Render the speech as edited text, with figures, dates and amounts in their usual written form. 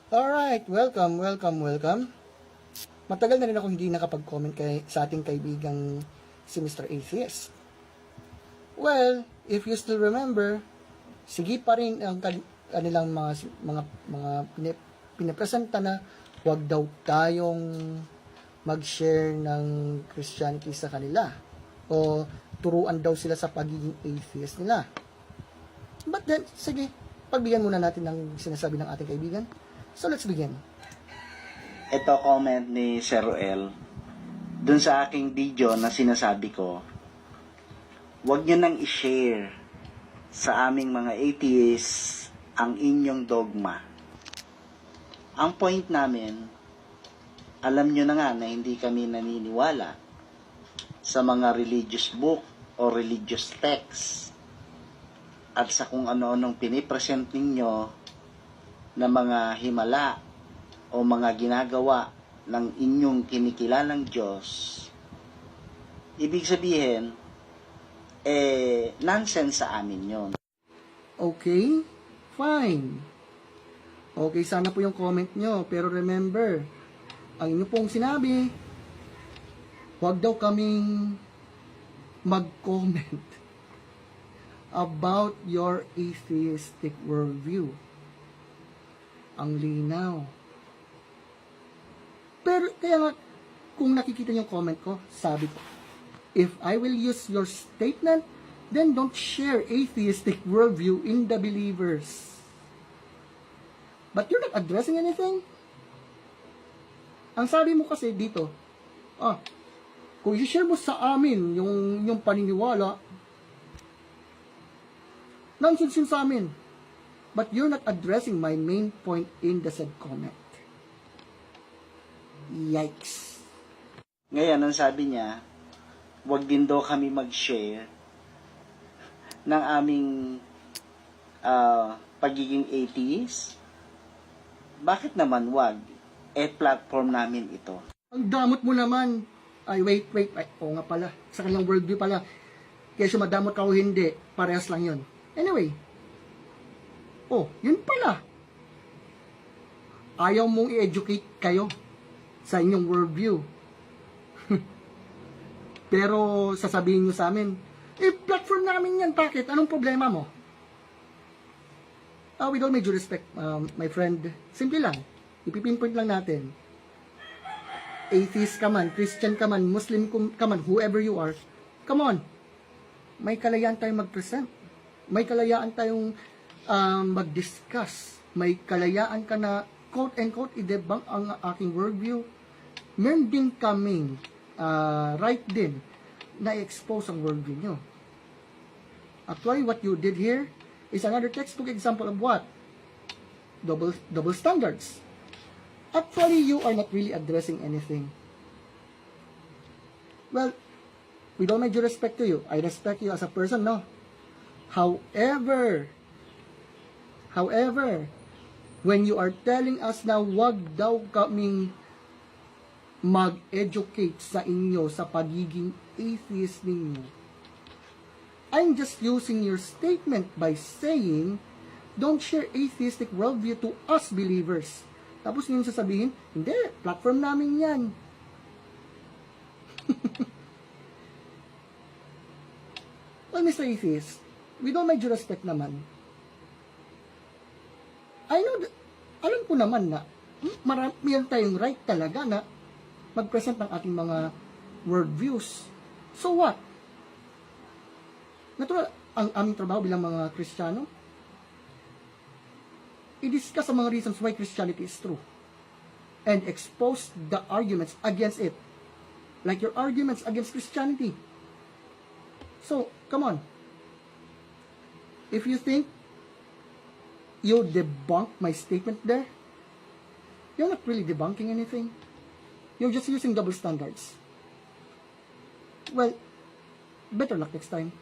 Alright, welcome. Matagal na rin ako hindi nakapag-comment sa ating kaibigang si Mr. Atheist. Well, if you still remember, sige pa rin ang kanilang mga pinapresenta na huwag daw tayong mag-share ng Christianity sa kanila o turuan daw sila sa pagiging atheist nila. But then, sige, pagbigyan muna natin ng sinasabi ng ating kaibigan. So, let's begin. Ito comment ni Sir Ruel dun sa aking video na sinasabi ko, huwag nyo nang i-share sa aming mga atheists ang inyong dogma. Ang point namin, alam nyo na nga na hindi kami naniniwala sa mga religious book o religious text at sa kung ano-anong pinipresent ninyo na mga himala o mga ginagawa ng inyong kinikilalang Diyos. Ibig sabihin, nonsense sa amin yon. Okay, fine. Okay, sana po yung comment nyo. Pero remember, ang inyo pong sinabi, huwag daw kaming mag-comment about your atheistic worldview. Ang linaw. Pero, kaya nga, kung nakikita niyo yung comment ko, sabi ko, if I will use your statement, then don't share atheistic worldview in the believers. But you're not addressing anything. Ang sabi mo kasi dito, kung i-share mo sa amin yung paniniwala, nonsense yun sa amin. But you're not addressing my main point in the said comment. Yikes. Ngayon, ang sabi niya, huwag din daw kami mag-share ng aming pagiging atheist. Bakit naman wag? Platform namin ito. Ang damot mo naman. Ay, wait. Oo nga pala. Sa kanilang worldview pala. Kaya siya madamot ka o hindi. Parehas lang yun. Anyway. Yun pala. Ayaw mong i-educate kayo sa inyong worldview. Pero sasabihin nyo sa amin, platform namin yan. Bakit? Anong problema mo? With all my due respect, my friend, simple lang. Ipipinpoint lang natin. Atheist ka man, Christian ka man, Muslim ka man, whoever you are, come on. May kalayaan tayong mag-present. May kalayaan tayong mag-discuss. May kalayaan ka na quote-unquote i-debunk ang aking worldview. Meron din kaming right din na i-expose ang worldview nyo. Actually, what you did here is another textbook example of what? Double standards. Actually, you are not really addressing anything. Well, with all my due respect to you, I respect you as a person, no? However, when you are telling us na wag daw kaming mag-educate sa inyo sa pagiging atheist ninyo, I'm just using your statement by saying, don't share atheistic worldview to us believers. Tapos ninyo sasabihin, hindi, platform namin yan. Well, Mr. Atheist, with all my due respect naman, I know that, alam ko naman na meron tayong right talaga na mag-present ng ating mga worldviews. So what? Natural, ang aming trabaho bilang mga Kristiyano, i-discuss ang mga reasons why Christianity is true and expose the arguments against it. Like your arguments against Christianity. So, come on. If you think you debunk my statement there, you're not really debunking anything. You're just using double standards. Well, better luck next time.